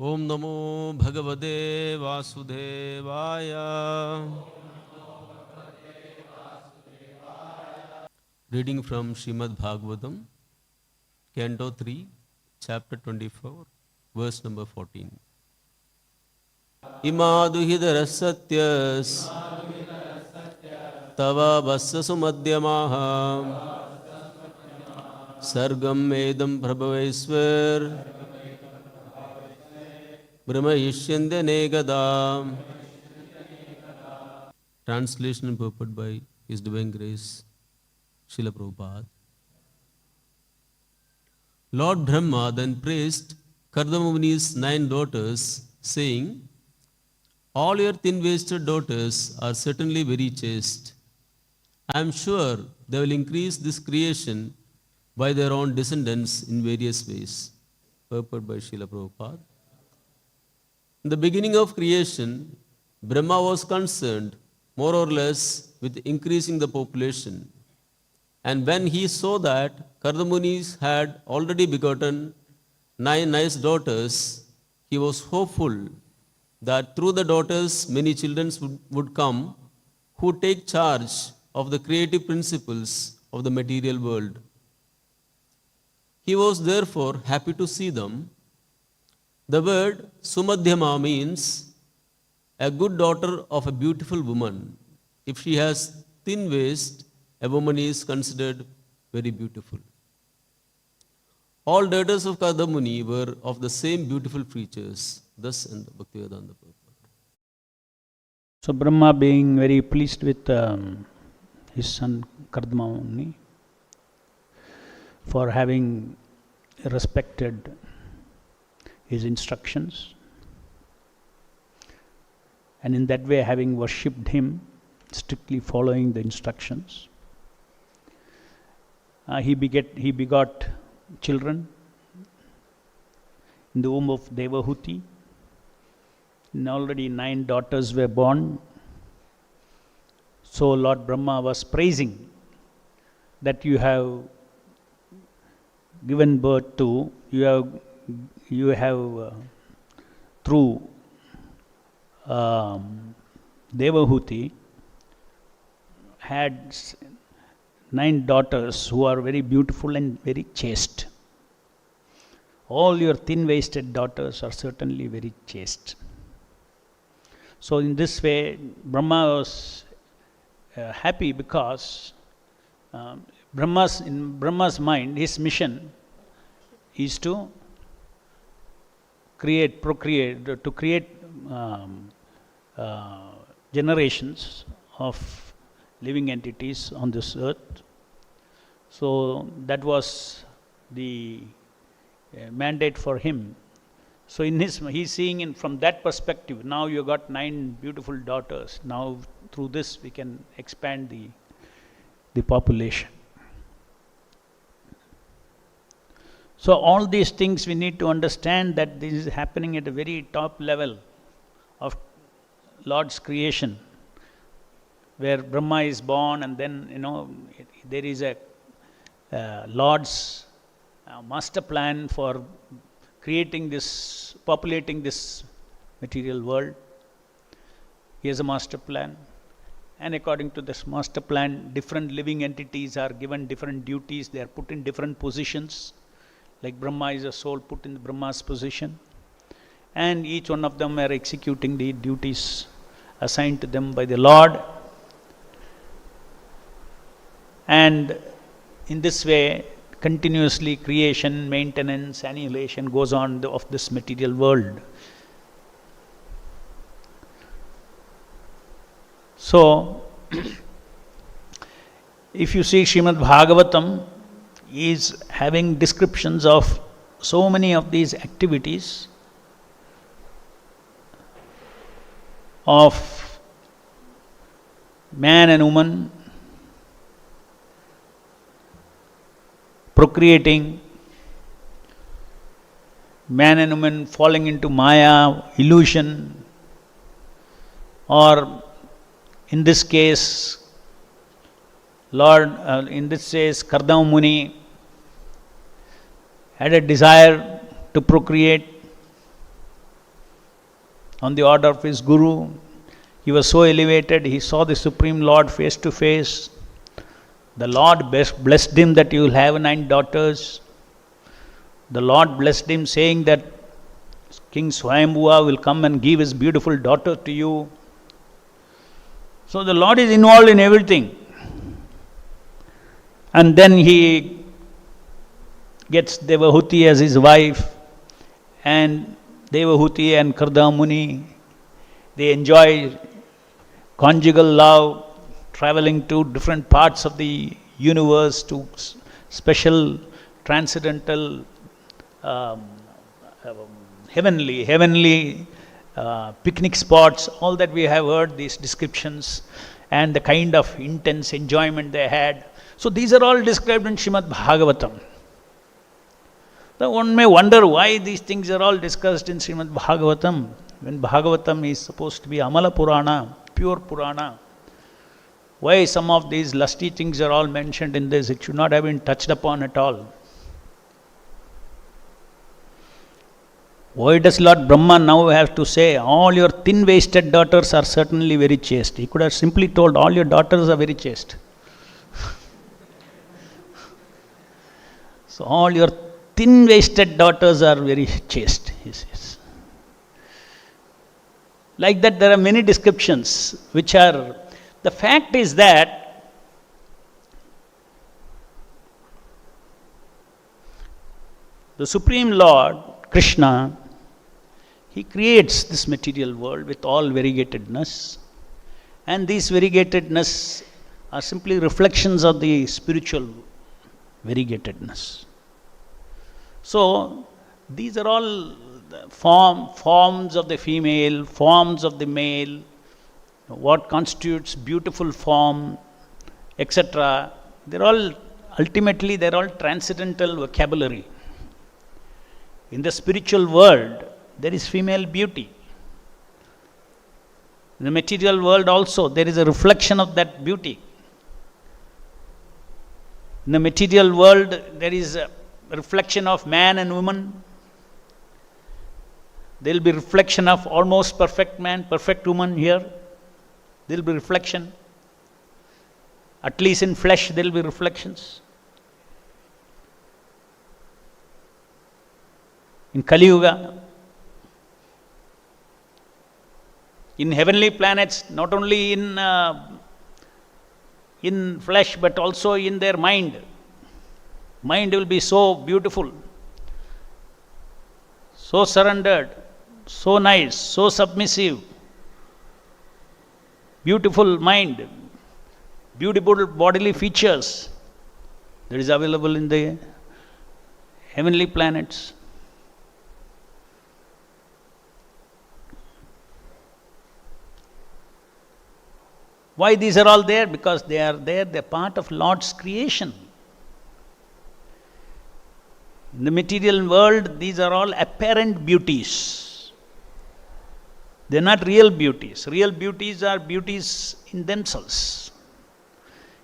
Om Namo Bhagavate Vasudevaya. Reading from Srimad Bhagavatam, Canto 3, Chapter 24, verse number 14. Imaduhidara satyas tava vassa sumadhyamaha sargam edam prabhavesvar brahma yishyande negada. Translation and purport by His Divine Grace Srila Prabhupada. Lord Brahma then praised Kardama Muni's 9 daughters, saying, "All your thin-waisted daughters are certainly very chaste. I am sure they will increase this creation by their own descendants in various ways." Purport by Srila Prabhupada. In the beginning of creation, Brahma was concerned more or less with increasing the population. And when he saw that Kardamunis had already begotten 9 nice daughters, he was hopeful that through the daughters many children would come who take charge of the creative principles of the material world. He was therefore happy to see them. The word Sumadhyama means a good daughter of a beautiful woman. If she has thin waist, a woman is considered very beautiful. All daughters of Kardamuni were of the same beautiful features. Thus in the Bhaktivedanta purport. So Brahma, being very pleased with his son Kardamuni for having respected his instructions, and in that way having worshipped him, strictly following the instructions, he begot children in the womb of Devahuti, and already 9 daughters were born. So Lord Brahma was praising that you have given birth to, you have through Devahuti had 9 daughters who are very beautiful and very chaste. All your thin-waisted daughters are certainly very chaste. So in this way, Brahma was happy because in Brahma's mind, his mission is to create generations of living entities on this earth. So that was the mandate for him. So he's seeing it from that perspective. Now you got 9 beautiful daughters. Now through this we can expand the population. So all these things we need to understand that this is happening at a very top level of Lord's creation, where Brahma is born, and then there is a Lord's master plan for populating this material world. He has a master plan, and according to this master plan, different living entities are given different duties. They are put in different positions. Like Brahma is a soul put in Brahma's position, and each one of them are executing the duties assigned to them by the Lord. And in this way, continuously creation, maintenance, annihilation goes on of this material world. So, if you see Srimad Bhagavatam is having descriptions of so many of these activities of man and woman procreating, man and woman falling into Maya, illusion, or in this case, Kardama Muni had a desire to procreate, on the order of his Guru. He was so elevated, he saw the Supreme Lord face to face. The Lord blessed him that you will have 9 daughters. The Lord blessed him, saying that King Swayambhuva will come and give his beautiful daughter to you. So the Lord is involved in everything. And then he gets Devahuti as his wife, and Devahuti and Kardama Muni, they enjoy conjugal love, traveling to different parts of the universe to special transcendental heavenly picnic spots. All that we have heard, these descriptions, and the kind of intense enjoyment they had. So these are all described in Srimad Bhagavatam. So one may wonder why these things are all discussed in Srimad Bhagavatam, when Bhagavatam is supposed to be Amala Purana, pure Purana. Why some of these lusty things are all mentioned in this? It should not have been touched upon at all. Why does Lord Brahma now have to say, all your thin-waisted daughters are certainly very chaste? He could have simply told, all your daughters are very chaste. So all your thin-waisted daughters are very chaste, he says. Like that, there are many descriptions which are... The fact is that the Supreme Lord, Krishna, he creates this material world with all variegatedness, and these variegatedness are simply reflections of the spiritual variegatedness. So these are all forms of the female, forms of the male, what constitutes beautiful form, etc. They're all, ultimately, they're all transcendental vocabulary. In the spiritual world, there is female beauty. In the material world also, there is a reflection of that beauty. In the material world, there is a reflection of man and woman. There will be reflection of almost perfect man, perfect woman here. There will be reflection. At least in flesh, there will be reflections. In Kali Yuga, in heavenly planets, not only in flesh but also in their mind. Mind will be so beautiful, so surrendered, so nice, so submissive. Beautiful mind, beautiful bodily features that is available in the heavenly planets. Why these are all there? Because they are there, they are part of Lord's creation. In the material world, these are all apparent beauties. They are not real beauties. Real beauties are beauties in themselves.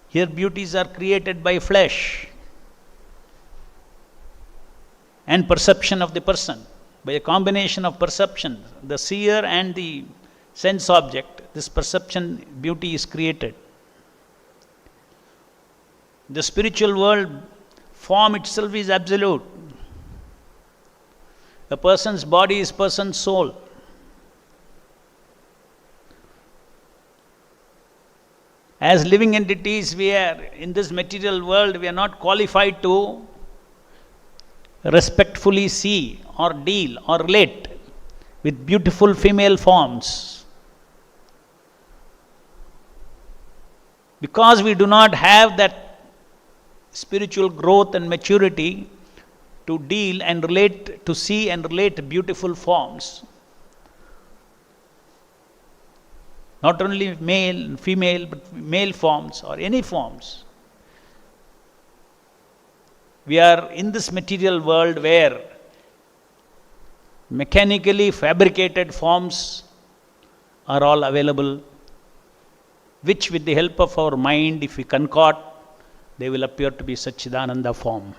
Here beauties are created by flesh and perception of the person. By a combination of perception, the seer and the sense object, this perception beauty is created. The spiritual world, form itself is absolute. A person's body is person's soul. As living entities, we are in this material world, we are not qualified to respectfully see or deal or relate with beautiful female forms. Because we do not have that spiritual growth and maturity to deal and relate, to see and relate beautiful forms. Not only male, female, but male forms or any forms. We are in this material world where mechanically fabricated forms are all available, which with the help of our mind, if we concord, they will appear to be Satchidananda form.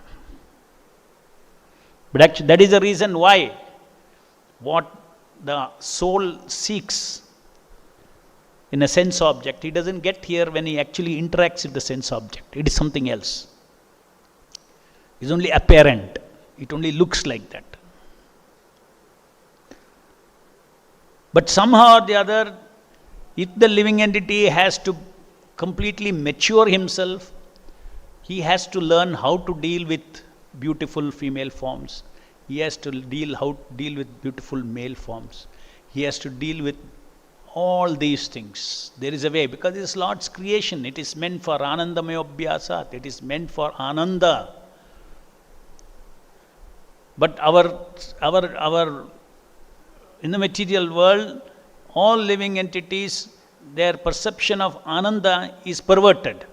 But actually, that is the reason why what the soul seeks in a sense object, he doesn't get here when he actually interacts with the sense object. It is something else. It's only apparent. It only looks like that. But somehow or the other, if the living entity has to completely mature himself, he has to learn how to deal with beautiful female forms. He has to deal with beautiful male forms. He has to deal with all these things. There is a way, because it is Lord's creation. It is meant for Anandamaya Abhyasat. It is meant for Ananda. But in the material world, all living entities, their perception of Ananda is perverted.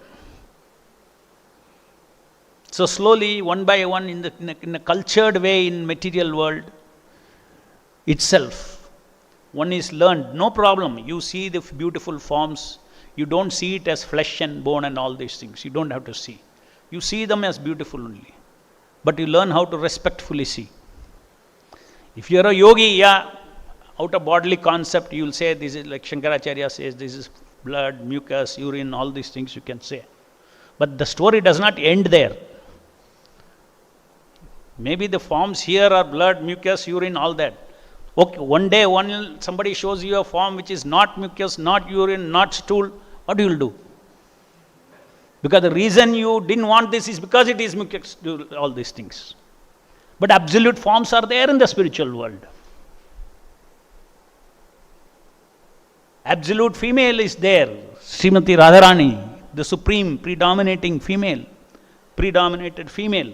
So slowly, one by one, in a cultured way in material world itself, one is learned, no problem. You see the beautiful forms, you don't see it as flesh and bone and all these things. You don't have to see. You see them as beautiful only. But you learn how to respectfully see. If you are a yogi, out of bodily concept, you will say, this is like Shankaracharya says, this is blood, mucus, urine, all these things you can say. But the story does not end there. Maybe the forms here are blood, mucus, urine, all that. Okay, one day somebody shows you a form which is not mucus, not urine, not stool, what you will do? Because the reason you didn't want this is because it is mucus, all these things. But absolute forms are there in the spiritual world. Absolute female is there. Srimati Radharani, the supreme predominating female, predominated female.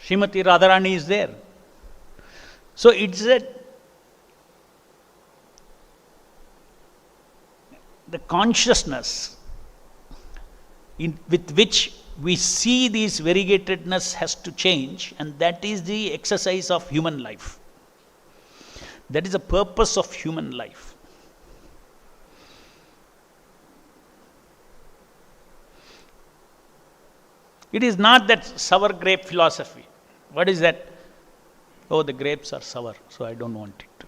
Srimati Radharani is there. So it's the consciousness with which we see this variegatedness has to change, and that is the exercise of human life. That is the purpose of human life. It is not that sour grape philosophy. What is that? Oh, the grapes are sour, so I don't want it.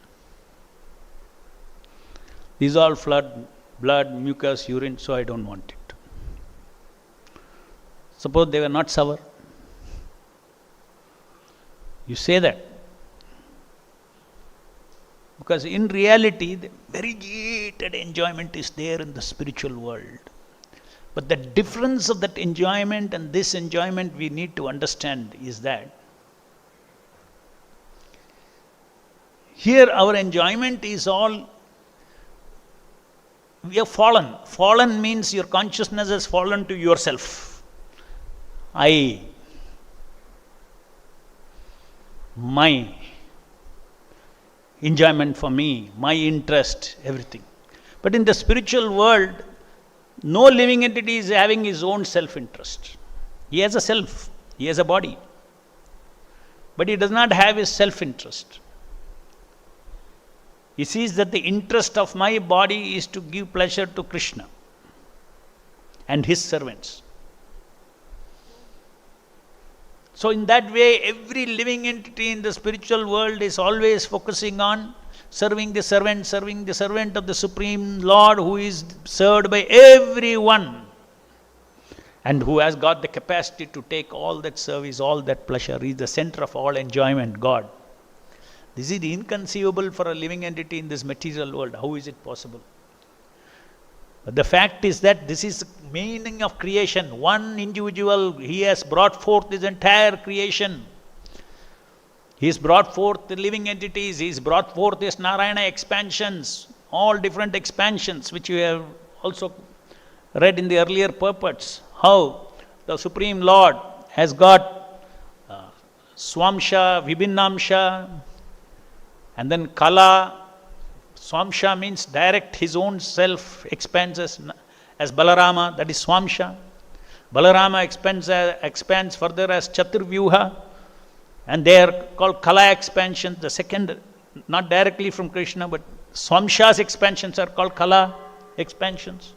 These are all blood, mucus, urine, so I don't want it. Suppose they were not sour. You say that. Because in reality, the variegated enjoyment is there in the spiritual world. But the difference of that enjoyment and this enjoyment we need to understand is that here our enjoyment is all, we have fallen. Fallen means your consciousness has fallen to yourself. I, my enjoyment for me, my interest, everything. But in the spiritual world, no living entity is having his own self-interest. He has a self, he has a body. But he does not have his self-interest. He sees that the interest of my body is to give pleasure to Krishna and his servants. So in that way, every living entity in the spiritual world is always focusing on serving the servant of the Supreme Lord, who is served by everyone and who has got the capacity to take all that service, all that pleasure. He is the center of all enjoyment, God. This is inconceivable for a living entity in this material world. How is it possible? But the fact is that this is the meaning of creation. One individual, he has brought forth this entire creation. He has brought forth the living entities. He has brought forth these Narayana expansions, all different expansions, which you have also read in the earlier purports. How the Supreme Lord has got Swamsha, Vibhinnamsha, and then Kala. Swamsha means direct, his own self expands as Balarama, that is Swamsha. Balarama expands further as Chaturvyuha, and they are called Kala expansions, the second, not directly from Krishna, but Swamsha's expansions are called Kala expansions.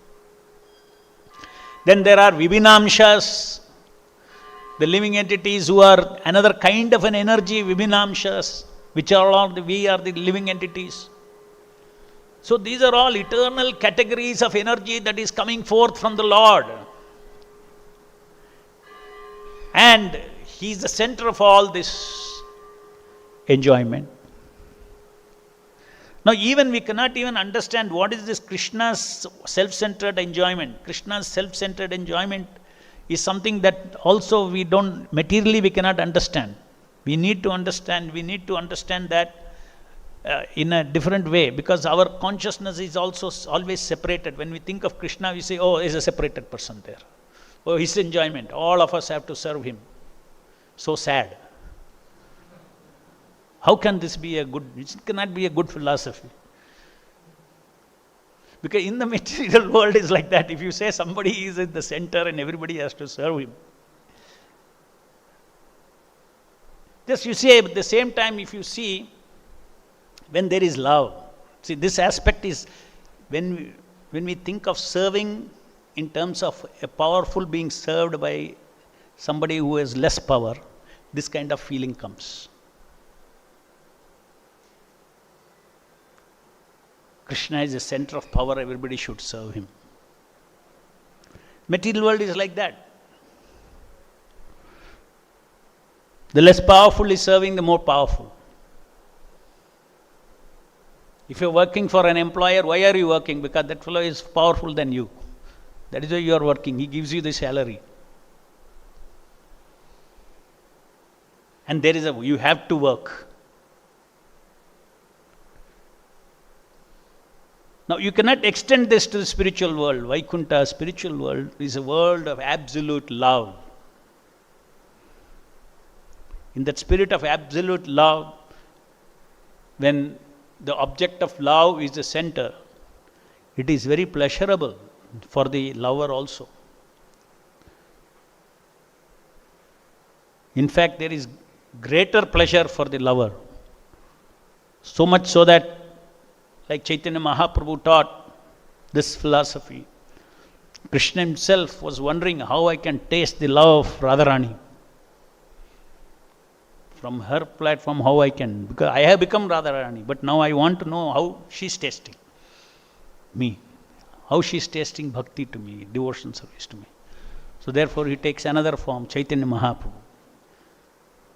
Then there are Vibhinamshas, the living entities who are another kind of an energy, Vibhinamshas. which are all we are the living entities. So these are all eternal categories of energy that is coming forth from the Lord. And He is the center of all this enjoyment. Now even we cannot even understand what is this Krishna's self-centered enjoyment. Krishna's self-centered enjoyment is something that also we don't, materially we cannot understand. We need to understand that in a different way, because our consciousness is also always separated. When we think of Krishna, we say, oh, he's a separated person there. Oh, his enjoyment, all of us have to serve him. So sad. How can this be it cannot be a good philosophy. Because in the material world is like that. If you say somebody is in the center and everybody has to serve him. Just you see, at the same time, if you see, when there is love, see this aspect is, when we think of serving in terms of a powerful being served by somebody who has less power, this kind of feeling comes. Krishna is the center of power, everybody should serve him. Material world is like that. The less powerful is serving the more powerful. If you're working for an employer, why are you working? Because that fellow is powerful than you. That is why you are working. He gives you the salary. And you have to work. Now you cannot extend this to the spiritual world. Vaikuntha, spiritual world, is a world of absolute love. In that spirit of absolute love, when the object of love is the center, it is very pleasurable for the lover also. In fact, there is greater pleasure for the lover. So much so that, like Chaitanya Mahaprabhu taught this philosophy, Krishna himself was wondering how I can taste the love of Radharani. From her platform, how I can, because I have become Radharani, but now I want to know how she's tasting me, how she's tasting bhakti to me, devotion service to me. So therefore he takes another form, Chaitanya Mahaprabhu.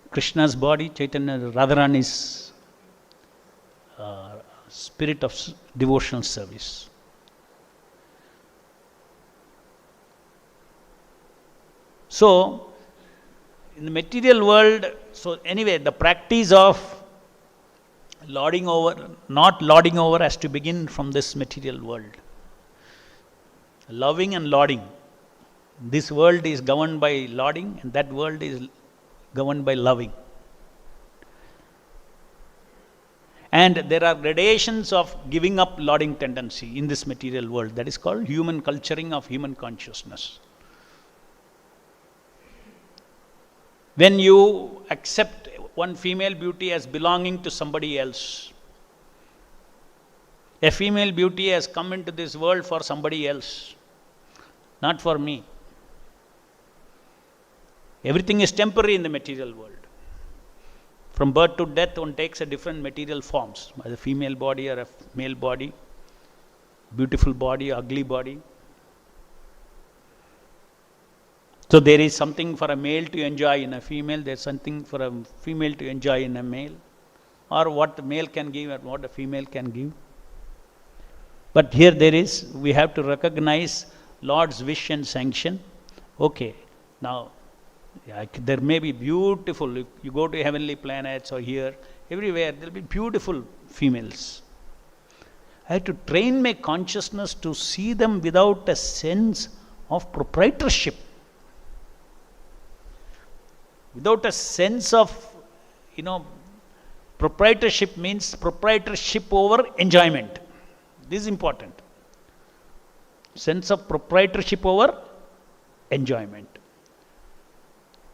Krishna's body, Chaitanya, Radharani's spirit of devotional service. So, in the material world, so anyway, the practice of not lording over has to begin from this material world. Loving and lauding. This world is governed by lauding, and that world is governed by loving. And there are gradations of giving up lauding tendency in this material world. That is called human culturing of human consciousness. When you accept one female beauty as belonging to somebody else, a female beauty has come into this world for somebody else, not for me. Everything is temporary in the material world. From birth to death, one takes a different material forms, either a female body or a male body, beautiful body, ugly body. So there is something for a male to enjoy in a female, there is something for a female to enjoy in a male, or what the male can give and what a female can give. But here we have to recognize Lord's wish and sanction. Okay, now there may be beautiful, if you go to heavenly planets or here, everywhere there will be beautiful females. I have to train my consciousness to see them without a sense of proprietorship. Without a sense of, proprietorship means proprietorship over enjoyment. This is important. Sense of proprietorship over enjoyment.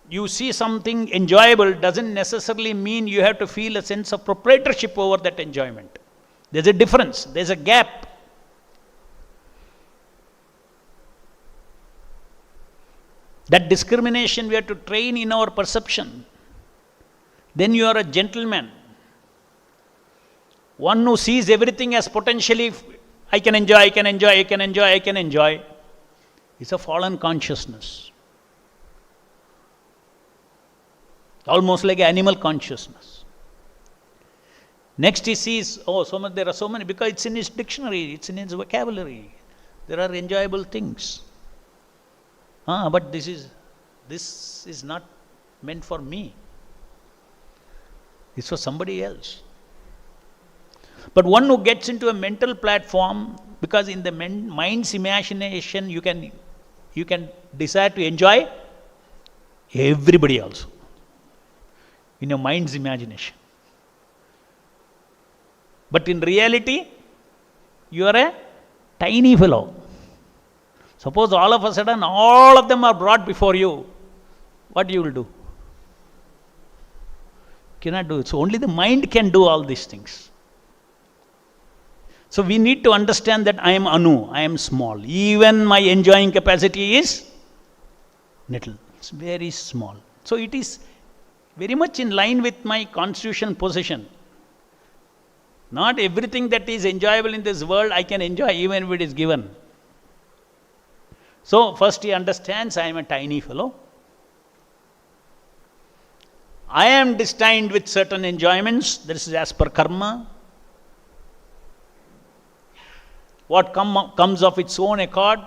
You see something enjoyable doesn't necessarily mean you have to feel a sense of proprietorship over that enjoyment. There's a difference, there's a gap. That discrimination we have to train in our perception. Then you are a gentleman. One who sees everything as potentially, I can enjoy, I can enjoy, I can enjoy, I can enjoy, is a fallen consciousness. Almost like animal consciousness. Next he sees, oh, there are so many, because it's in his dictionary, it's in his vocabulary. There are enjoyable things. But this is not meant for me. It's for somebody else. But one who gets into a mental platform, because in the mind's imagination you can desire to enjoy everybody also. In your mind's imagination. But in reality, you are a tiny fellow. Suppose all of a sudden all of them are brought before you, what you will do? Cannot do it. So only the mind can do all these things. So we need to understand that I am Anu, I am small. Even my enjoying capacity is little. It's very small. So it is very much in line with my constitutional position. Not everything that is enjoyable in this world I can enjoy even if it is given. So first he understands I am a tiny fellow. I am destined with certain enjoyments. This is as per karma. What comes of its own accord,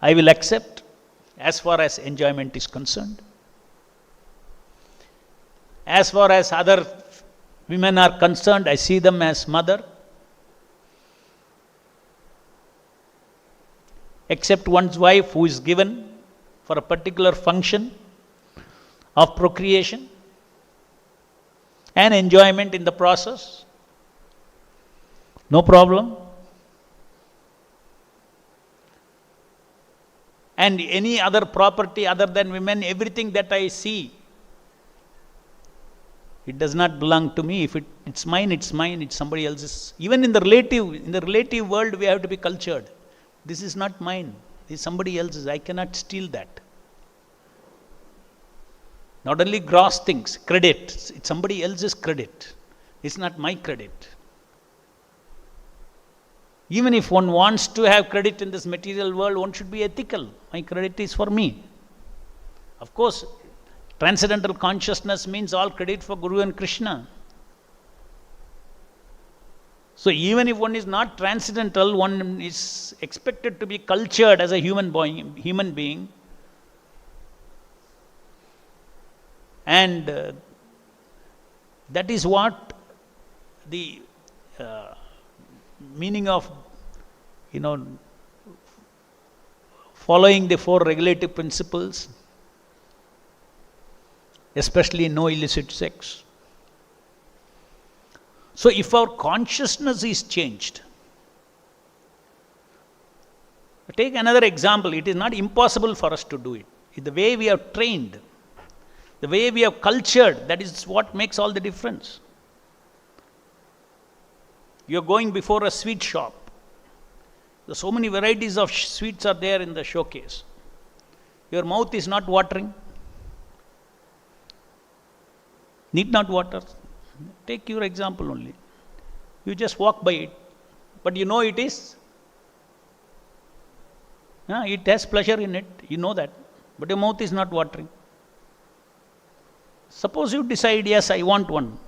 I will accept as far as enjoyment is concerned. As far as other women are concerned, I see them as mother. Except one's wife who is given for a particular function of procreation and enjoyment in the process. No problem. And any other property other than women, everything that I see, it does not belong to me. If it's mine, it's mine, it's somebody else's. Even in the relative world, we have to be cultured. This is not mine, this is somebody else's. I cannot steal that. Not only gross things, credit, it's somebody else's credit. It's not my credit. Even if one wants to have credit in this material world, one should be ethical. My credit is for me. Of course, transcendental consciousness means all credit for Guru and Krishna. So even if one is not transcendental, one is expected to be cultured as a human being. And that is what the meaning of, following the 4 regulative principles, especially no illicit sex. So if our consciousness is changed, take another example, it is not impossible for us to do it. The way we are trained, the way we are cultured, that is what makes all the difference. You are going before a sweet shop. There's so many varieties of sweets are there in the showcase. Your mouth is not watering. Need not water. Take your example only. You just walk by it. But you know it is. It has pleasure in it. You know that. But your mouth is not watering. Suppose you decide, yes, I want one.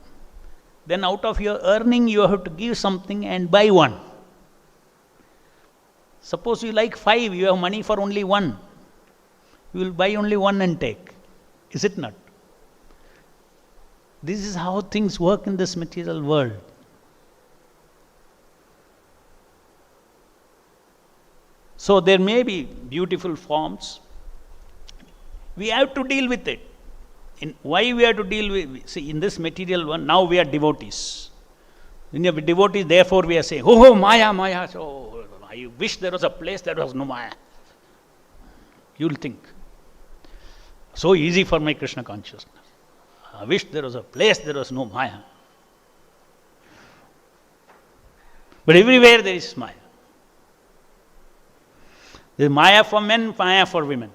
Then out of your earning, you have to give something and buy one. Suppose you like 5, you have money for only 1. You will buy only 1 and take. Is it not? This is how things work in this material world. So there may be beautiful forms. We have to deal with it. Why we have to deal with, see, in this material one, now we are devotees. When you are devotees, therefore we are saying, oh, Maya, Maya. So I wish there was a place that was no Maya. You will think. So easy for my Krishna consciousness. I wish there was a place there was no Maya. But everywhere there is Maya. There is Maya for men, Maya for women.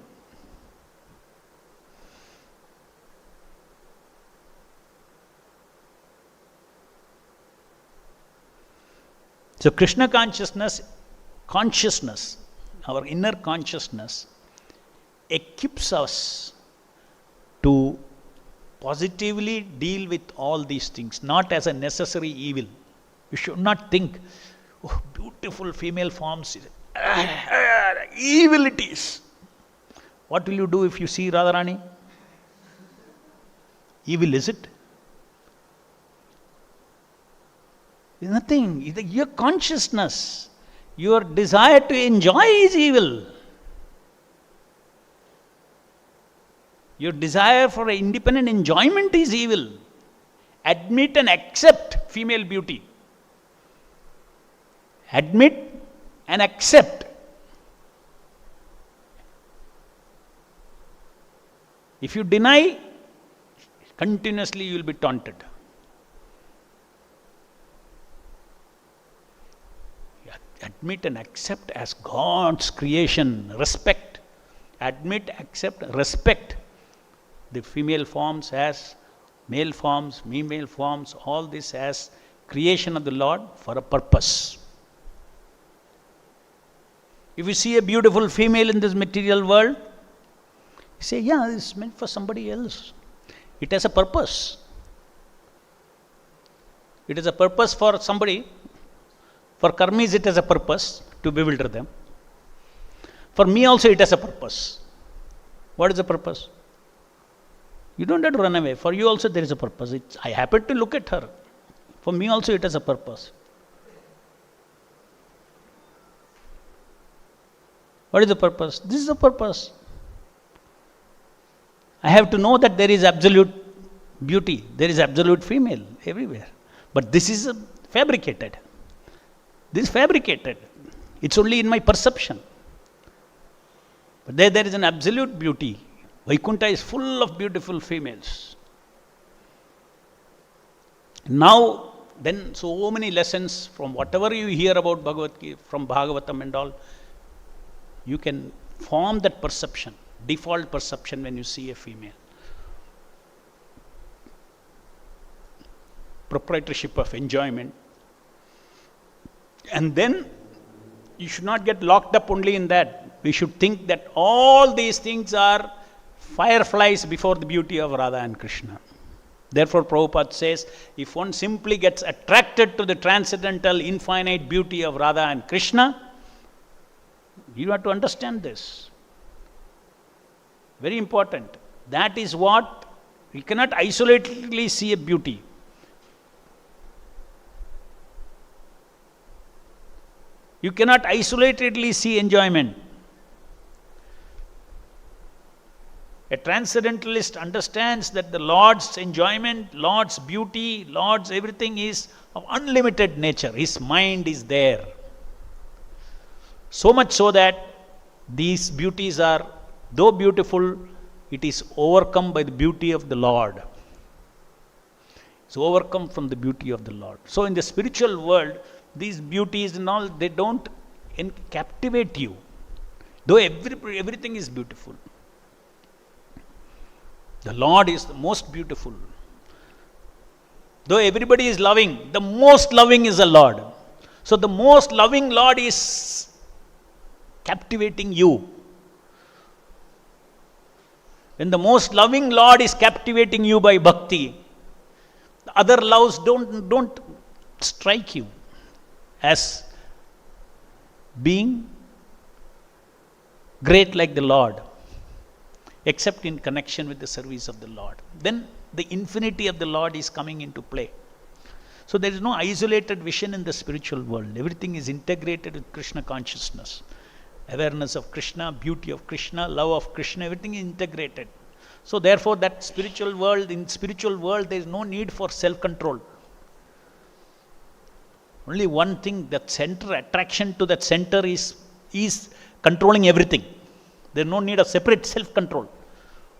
So Krishna consciousness, our inner consciousness equips us to positively deal with all these things, not as a necessary evil. You should not think, oh, beautiful female forms, evil it is. What will you do if you see Radharani? Evil, is it? Nothing. Your consciousness, your desire to enjoy is evil. Your desire for independent enjoyment is evil. Admit and accept female beauty. Admit and accept. If you deny, continuously you will be taunted. Admit and accept as God's creation. Respect. Admit, accept, respect the female forms as male forms, female forms, all this as creation of the Lord for a purpose. If you see a beautiful female in this material world, you say, yeah, this is meant for somebody else. It has a purpose. It is a purpose for somebody. For karmis, it has a purpose to bewilder them. For me also, it has a purpose. What is the purpose? You don't have to run away. For you also, there is a purpose. I happen to look at her. For me also, it has a purpose. What is the purpose? This is the purpose. I have to know that there is absolute beauty. There is absolute female everywhere. But this is fabricated. This is fabricated. It's only in my perception. But there is an absolute beauty. Vaikuntha is full of beautiful females. Now, then so many lessons from whatever you hear about Bhagavad Gita, from Bhagavatam and all, you can form that perception, default perception when you see a female. Proprietorship of enjoyment. And then you should not get locked up only in that. We should think that all these things are fireflies before the beauty of Radha and Krishna. Therefore, Prabhupada says, if one simply gets attracted to the transcendental, infinite beauty of Radha and Krishna, you have to understand this. Very important. That is what, we cannot isolatedly see a beauty. You cannot isolatedly see enjoyment. A transcendentalist understands that the Lord's enjoyment, Lord's beauty, Lord's everything is of unlimited nature. His mind is there. So much so that these beauties are, though beautiful, it is overcome by the beauty of the Lord. It's overcome from the beauty of the Lord. So in the spiritual world, these beauties and all, they don't captivate you. Though everything is beautiful. The Lord is the most beautiful. Though everybody is loving, the most loving is the Lord. So the most loving Lord is captivating you. When the most loving Lord is captivating you by bhakti, the other loves don't strike you as being great like the Lord, except in connection with the service of the Lord. Then the infinity of the Lord is coming into play. So there is no isolated vision in the spiritual world. Everything is integrated with Krishna consciousness. Awareness of Krishna, beauty of Krishna, love of Krishna, everything is integrated. So therefore that spiritual world, in spiritual world there is no need for self-control. Only one thing, that center, attraction to that center is controlling everything. There is no need of separate self-control.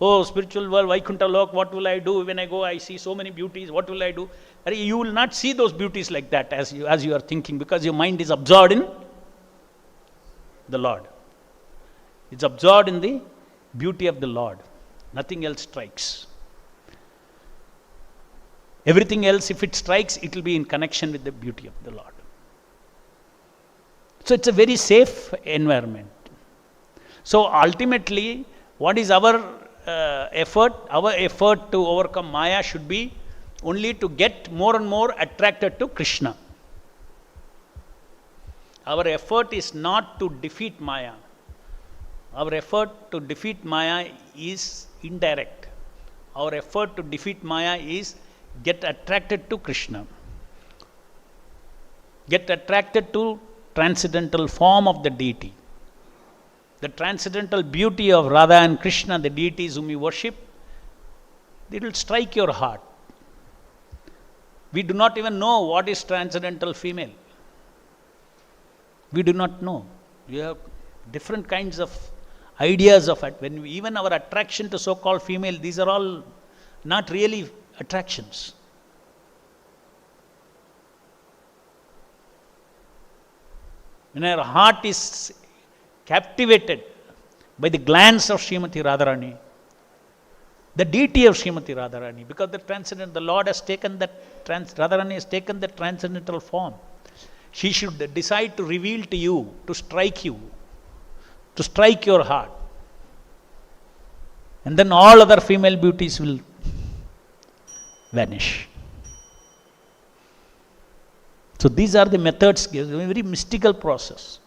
Oh, spiritual world, Vaikuntha Lok, what will I do? When I go, I see so many beauties, what will I do? You will not see those beauties like that as you are thinking, because your mind is absorbed in the Lord. It's absorbed in the beauty of the Lord. Nothing else strikes. Everything else, if it strikes, it will be in connection with the beauty of the Lord. So it's a very safe environment. So ultimately, what is our effort? Our effort to overcome Maya should be only to get more and more attracted to Krishna. Our effort is not to defeat Maya. Our effort to defeat Maya is indirect. Our effort to defeat Maya is get attracted to Krishna. Get attracted to transcendental form of the deity. The transcendental beauty of Radha and Krishna, the deities whom you worship, it will strike your heart. We do not even know what is transcendental female. We do not know. We have different kinds of ideas of it. When even our attraction to so-called female, these are all not really attractions. When our heart is captivated by the glance of Srimati Radharani, the deity of Srimati Radharani, because the transcendent, the Lord has taken that, Radharani has taken the transcendental form. She should decide to reveal to you, to strike your heart. And then all other female beauties will vanish. So these are the methods, a very mystical process.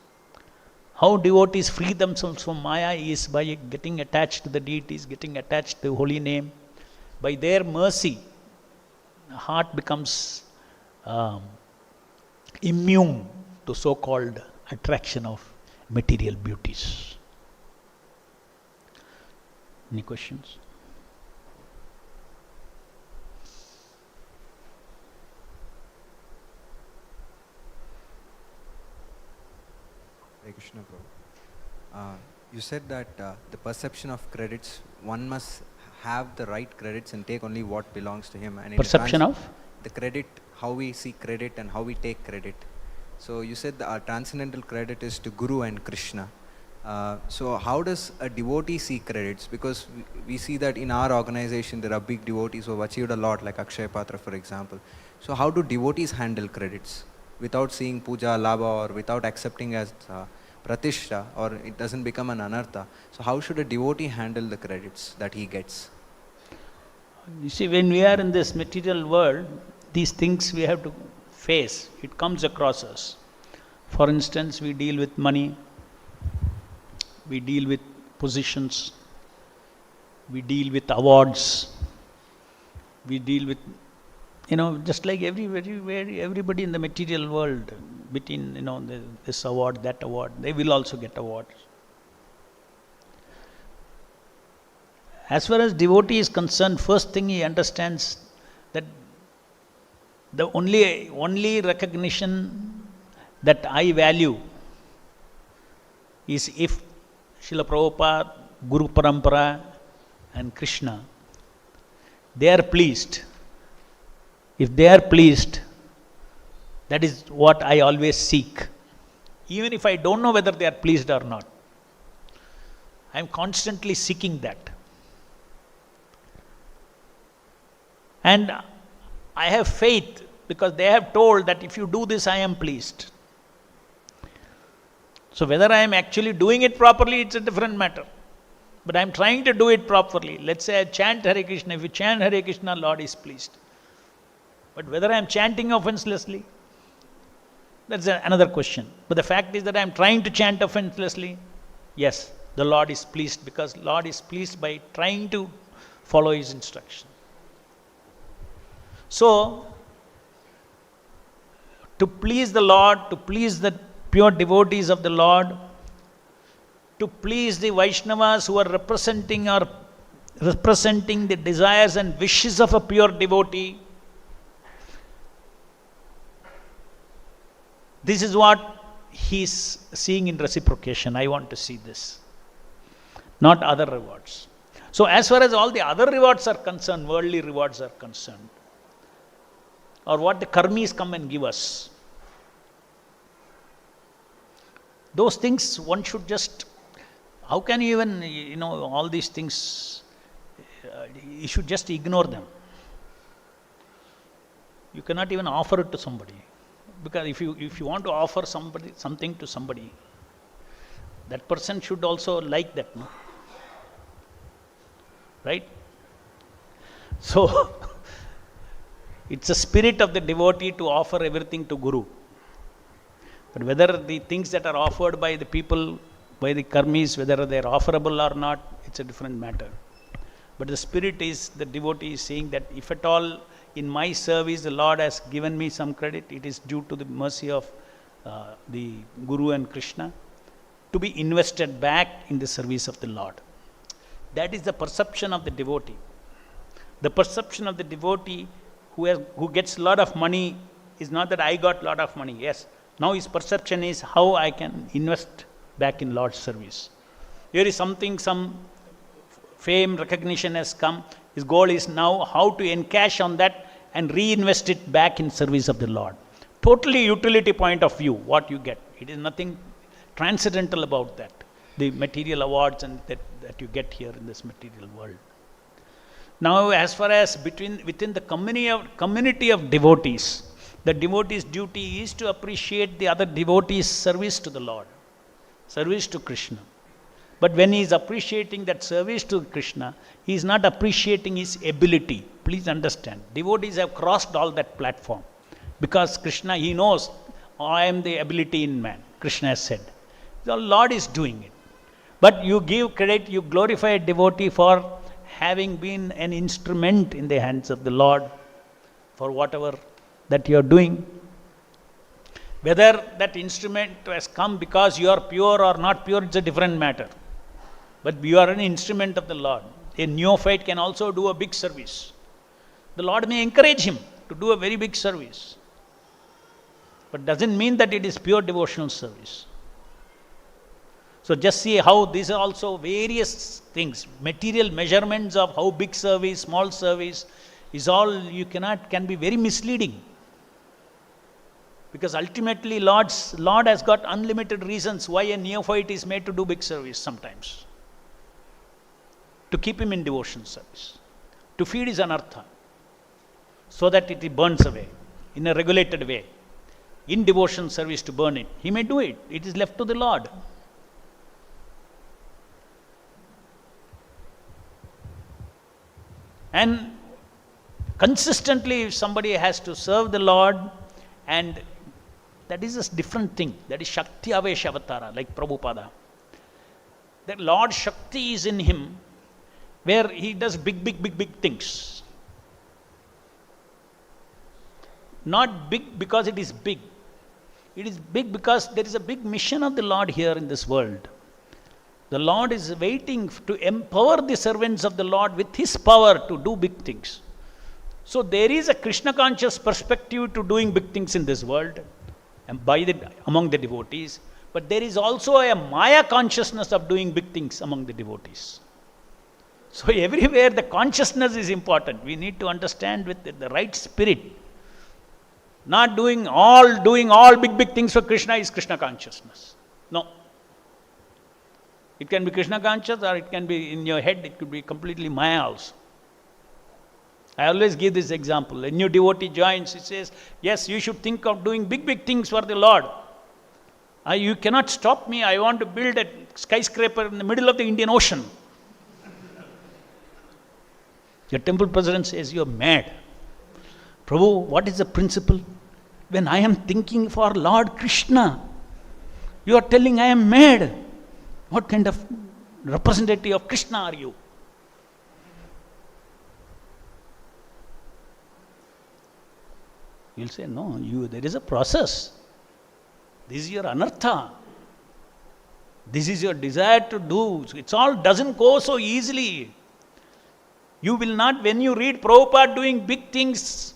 How devotees free themselves from Maya is by getting attached to the deities, getting attached to the holy name. By their mercy, the heart becomes immune to so-called attraction of material beauties. Any questions? Hare Krishna, Prabhu. You said that the perception of credits, one must have the right credits and take only what belongs to him. And Perception of? The credit, how we see credit and how we take credit. So you said our transcendental credit is to Guru and Krishna. So how does a devotee see credits? Because we see that in our organization there are big devotees who have achieved a lot, like Akshay Patra, for example. So how do devotees handle credits without seeing puja, labha, or without accepting as pratishtha, or it doesn't become an anartha? So how should a devotee handle the credits that he gets? You see, when we are in this material world, these things we have to face. It comes across us. For instance, we deal with money, we deal with positions, we deal with awards, we deal with, just like everybody in the material world, between, this award, that award, they will also get awards. As far as devotee is concerned, first thing he understands that the only recognition that I value is if Srila Prabhupada, Guru Parampara and Krishna, they are pleased. If they are pleased, that is what I always seek. Even if I don't know whether they are pleased or not, I am constantly seeking that. And I have faith because they have told that if you do this, I am pleased. So whether I am actually doing it properly, it's a different matter. But I am trying to do it properly. Let's say I chant Hare Krishna. If you chant Hare Krishna, Lord is pleased. But whether I am chanting offenselessly, that's another question. But the fact is that I am trying to chant offenselessly. Yes, the Lord is pleased because Lord is pleased by trying to follow His instruction. So, to please the Lord, to please the pure devotees of the Lord, to please the Vaishnavas who are representing the desires and wishes of a pure devotee, this is what he is seeing in reciprocation. I want to see this, not other rewards. So as far as all the other rewards are concerned, worldly rewards are concerned, or what the karmis come and give us, those things one should just, how can you even, all these things, you should just ignore them. You cannot even offer it to somebody. Because if you want to offer somebody something to somebody, that person should also like that, no? Right? So, it's a spirit of the devotee to offer everything to Guru. But whether the things that are offered by the people, by the karmis, whether they are offerable or not, it's a different matter. But the spirit is, the devotee is saying that if at all in my service the Lord has given me some credit, it is due to the mercy of the Guru and Krishna, to be invested back in the service of the Lord. That is the perception of the devotee. The perception of the devotee who gets a lot of money is not that I got a lot of money. Yes, now his perception is how I can invest back in Lord's service. Here is something, some fame, recognition has come. His goal is now how to encash on that and reinvest it back in service of the Lord. Totally utility point of view, what you get. It is nothing transcendental about that. The material awards and that you get here in this material world. Now, as far as within the community of devotees, the devotee's duty is to appreciate the other devotees' service to the Lord, service to Krishna. But when he is appreciating that service to Krishna, he is not appreciating his ability. Please understand, devotees have crossed all that platform. Because Krishna, he knows, I am the ability in man, Krishna has said. The Lord is doing it. But you give credit, you glorify a devotee for having been an instrument in the hands of the Lord for whatever that you are doing. Whether that instrument has come because you are pure or not pure, it's a different matter. But you are an instrument of the Lord. A neophyte can also do a big service. The Lord may encourage him to do a very big service. But doesn't mean that it is pure devotional service. So just see how these are also various things. Material measurements of how big service, small service is all can be very misleading. Because ultimately Lord has got unlimited reasons why a neophyte is made to do big service sometimes. To keep him in devotion service. To feed his anartha. So that it burns away in a regulated way. In devotion service to burn it. He may do it. It is left to the Lord. And consistently, if somebody has to serve the Lord, and that is a different thing. That is Shakti Avesha Avatara, like Prabhupada. That Lord Shakti is in him, where he does big things. Not big because it is big. It is big because there is a big mission of the Lord here in this world. The Lord is waiting to empower the servants of the Lord with His power to do big things. So there is a Krishna conscious perspective to doing big things in this world and among the devotees. But there is also a Maya consciousness of doing big things among the devotees. So everywhere the consciousness is important. We need to understand with the right spirit. Not doing all big things for Krishna is Krishna consciousness. No. It can be Krishna conscious or it can be in your head, it could be completely Maya also. I always give this example. A new devotee joins, he says, yes, you should think of doing big things for the Lord. You cannot stop me, I want to build a skyscraper in the middle of the Indian Ocean. Your temple president says, you are mad. Prabhu, what is the principle? When I am thinking for Lord Krishna, you are telling I am mad. What kind of representative of Krishna are you? You'll say, no, there is a process. This is your anartha. This is your desire to do. It all doesn't go so easily. You will not, when you read Prabhupada doing big things,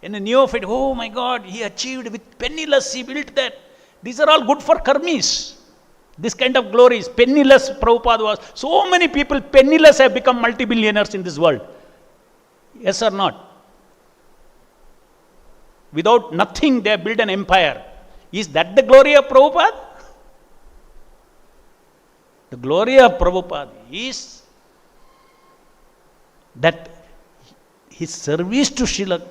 in a neophyte, oh my God, he achieved with penniless, he built that. These are all good for karmis. This kind of glories, penniless Prabhupada was. So many people penniless have become multi-billionaires in this world. Yes or not? Without nothing, they have built an empire. Is that the glory of Prabhupada? The glory of Prabhupada is that his service to Srila,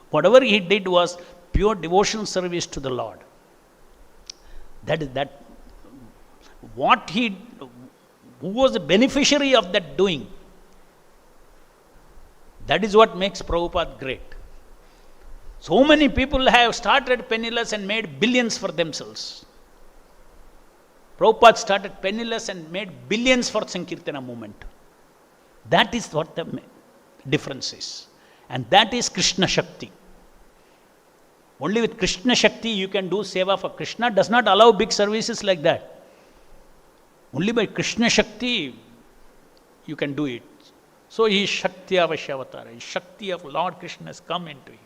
whatever he did was pure devotional service to the Lord. That is that. Who was the beneficiary of that doing? That is what makes Prabhupada great. So many people have started penniless and made billions for themselves. Prabhupada started penniless and made billions for Sankirtana movement. That is what the difference is. And that is Krishna Shakti. Only with Krishna Shakti you can do seva for Krishna. Does not allow big services like that. Only by Krishna Shakti you can do it. So he is Shakti Avashavatara. Shakti of Lord Krishna has come into him.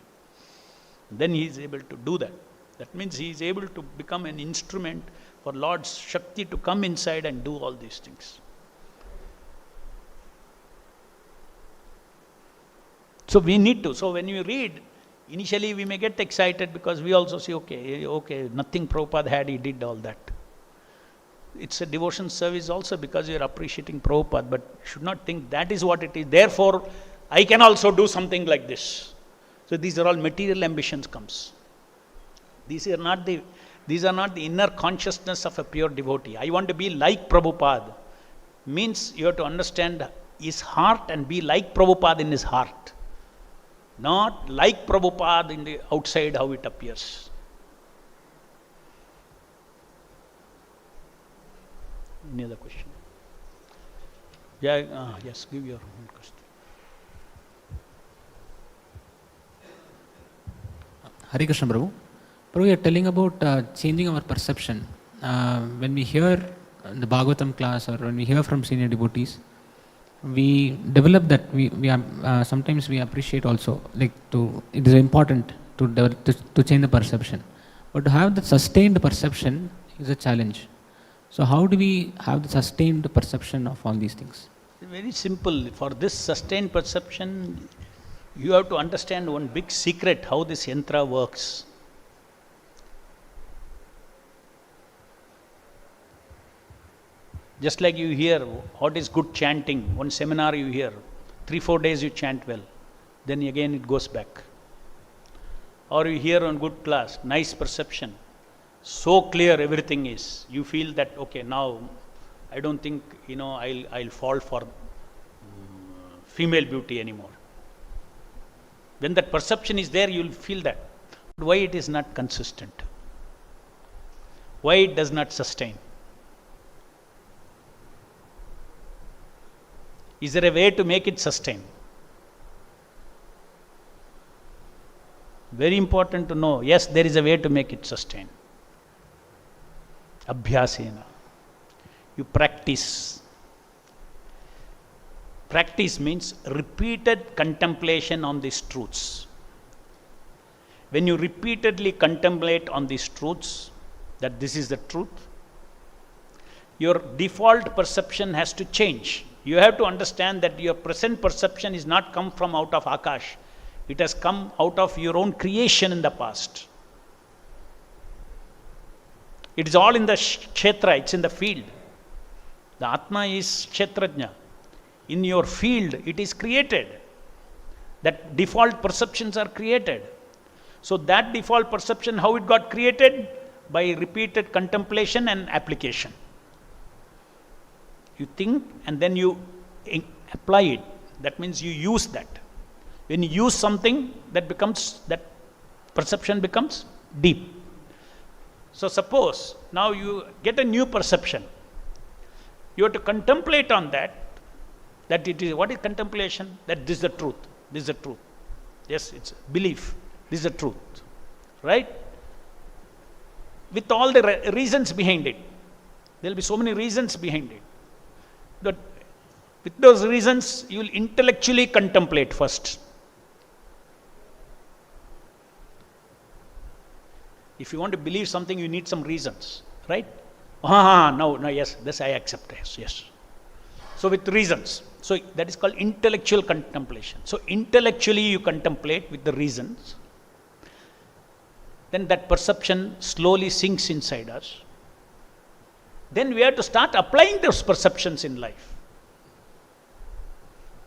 Then he is able to do that. That means he is able to become an instrument for Lord's Shakti to come inside and do all these things. So we need to. So when you read, initially we may get excited because we also say, okay, nothing Prabhupada had, he did all that. It's a devotion service also because you are appreciating Prabhupada, but you should not think that is what it is. Therefore, I can also do something like this. So these are all material ambitions comes. These are not the inner consciousness of a pure devotee. I want to be like Prabhupada. Means you have to understand his heart and be like Prabhupada in his heart. Not like Prabhupada in the outside how it appears. Any other question? Yeah, yes, give your own question. Hare Krishna Prabhu. Prabhu, you are telling about changing our perception. When we hear the Bhagavatam class or when we hear from senior devotees, we develop that. Sometimes we appreciate also. It is important to change the perception, but to have the sustained perception is a challenge. So how do we have the sustained perception of all these things? Very simple. For this sustained perception, you have to understand one big secret, how this yantra works. Just like you hear what is good chanting, one seminar you hear, 3-4 days you chant well, then again it goes back. Or you hear one good class, nice perception, so clear everything is, you feel that, okay, now I don't think, I'll fall for female beauty anymore. When that perception is there, you'll feel that. But why it is not consistent? Why it does not sustain? Is there a way to make it sustain? Very important to know. Yes, there is a way to make it sustain. Abhyasena. You practice. Practice means repeated contemplation on these truths. When you repeatedly contemplate on these truths, that this is the truth, your default perception has to change. You have to understand that your present perception is not come from out of Akash. It has come out of your own creation in the past. It is all in the kshetra, it's in the field. The Atma is kshetrajna. In your field, it is created. That default perceptions are created. So that default perception, how it got created? By repeated contemplation and application. You think and then you apply it. That means you use that. When you use something, that perception becomes deep. So suppose now you get a new perception. You have to contemplate on that it is, what is contemplation? That this is the truth. This is the truth. Yes, it's belief. This is the truth. Right? With all the reasons behind it. There will be so many reasons behind it. But with those reasons, you will intellectually contemplate first. If you want to believe something, you need some reasons, right? No, yes, this I accept, yes. So with reasons. So that is called intellectual contemplation. So intellectually you contemplate with the reasons. Then that perception slowly sinks inside us. Then we have to start applying those perceptions in life.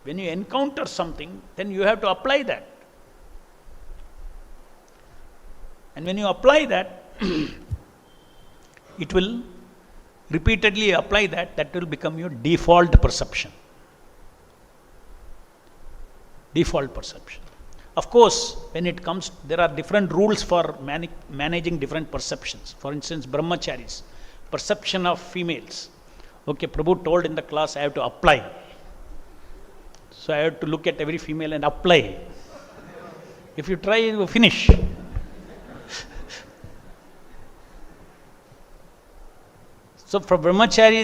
When you encounter something, then you have to apply that. And when you apply that, it will repeatedly apply that, that will become your default perception. Default perception. Of course, when it comes, there are different rules for managing different perceptions. For instance, brahmacharis, perception of females. Okay, Prabhu told in the class, I have to apply. So I have to look at every female and apply. If you try, you finish. So for brahmachari,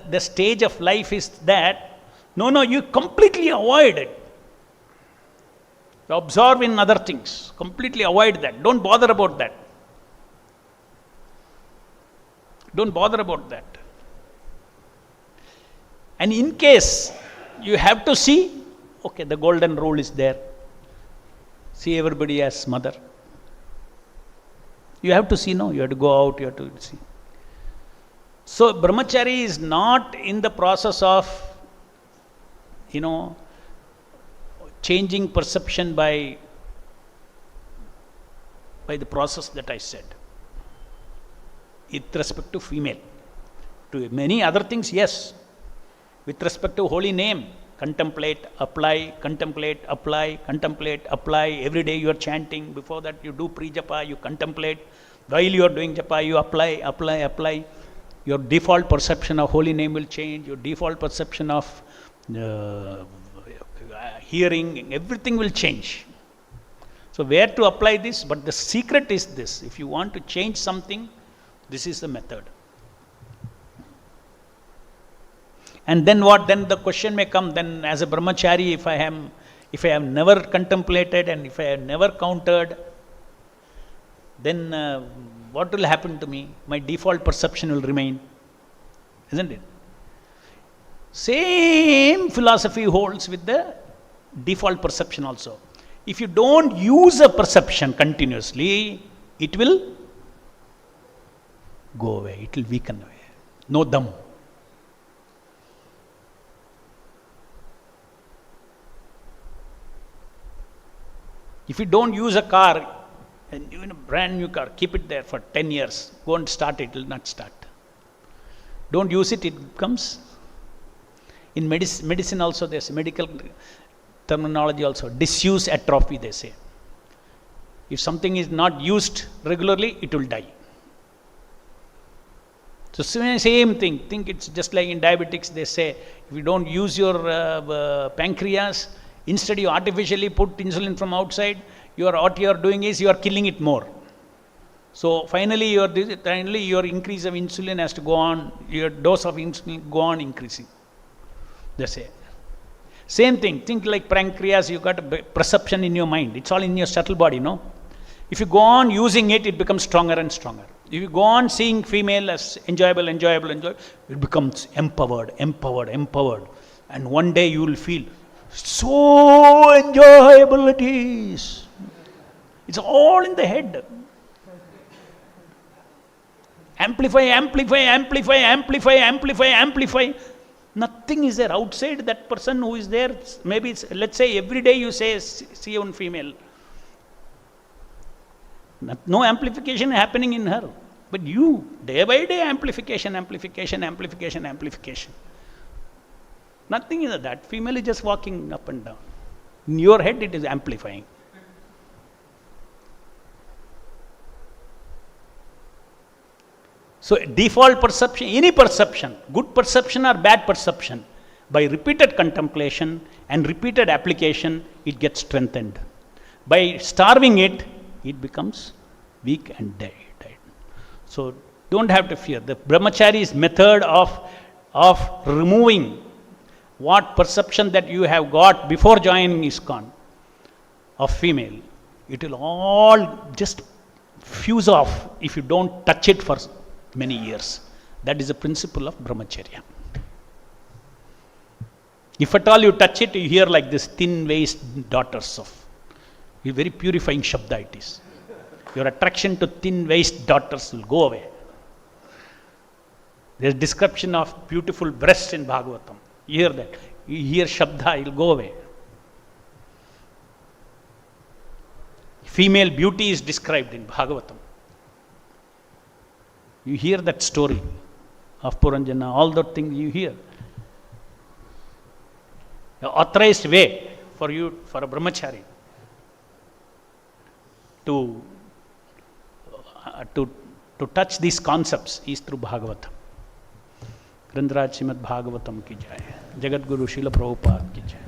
the stage of life is that, no, you completely avoid it. You absorb in other things. Completely avoid that. Don't bother about that. Don't bother about that. And in case you have to see, okay, the golden rule is there. See everybody as mother. You have to see, no, you have to go out, you have to see. So brahmachari is not in the process of, changing perception by the process that I said. With respect to female. To many other things, yes. With respect to holy name, contemplate, apply, contemplate, apply, contemplate, apply. Every day you are chanting. Before that you do pre-japa, you contemplate. While you are doing japa, you apply, apply, apply. Your default perception of holy name will change. Your default perception of hearing, everything will change. So where to apply this? But the secret is this. If you want to change something, this is the method. And then what? Then the question may come, then as a brahmachari, if I have never contemplated and if I have never countered, then what will happen to me? My default perception will remain. Isn't it? Same philosophy holds with the default perception also. If you don't use a perception continuously, it will go away, it will weaken away. No dam. If you don't use a car, and even a brand new car, keep it there for 10 years, go and start it, it will not start. Don't use it, it becomes, in medicine also there's medical terminology also, disuse atrophy they say. If something is not used regularly, it will die. So same thing, think it's just like in diabetics they say, if you don't use your pancreas, instead you artificially put insulin from outside, what you are doing is you are killing it more. So finally your increase of insulin has to go on, your dose of insulin go on increasing. They say. Same thing, think like pancreas, you got a perception in your mind. It's all in your subtle body, no? If you go on using it, it becomes stronger and stronger. If you go on seeing female as enjoyable, it becomes empowered. And one day you will feel, so enjoyable it is. It's all in the head. Amplify. Nothing is there outside that person who is there. Maybe it's, let's say every day you say, see one female. No amplification happening in her. But you, day by day, amplification. Nothing is that. Female is just walking up and down. In your head, it is amplifying. So default perception, any perception, good perception or bad perception, by repeated contemplation and repeated application, it gets strengthened. By starving it, it becomes weak and dead. So don't have to fear. The brahmachari's method of removing what perception that you have got before joining ISKCON of female, it will all just fuse off if you don't touch it for many years. That is the principle of brahmacharya. If at all you touch it, you hear like this thin-waist daughters of, a very purifying shabda it is. Your attraction to thin-waist daughters will go away. There is description of beautiful breasts in Bhagavatam. You hear that. You hear shabda, it will go away. female beauty is described in Bhagavatam. You hear that story of Puranjana, all that things you hear. The authorized way for you, for a brahmachari, to touch these concepts is through Bhagavatam. Grandraj Srimad Bhagavatam ki jai. Jagat Guru Srila Prabhupada ki jai.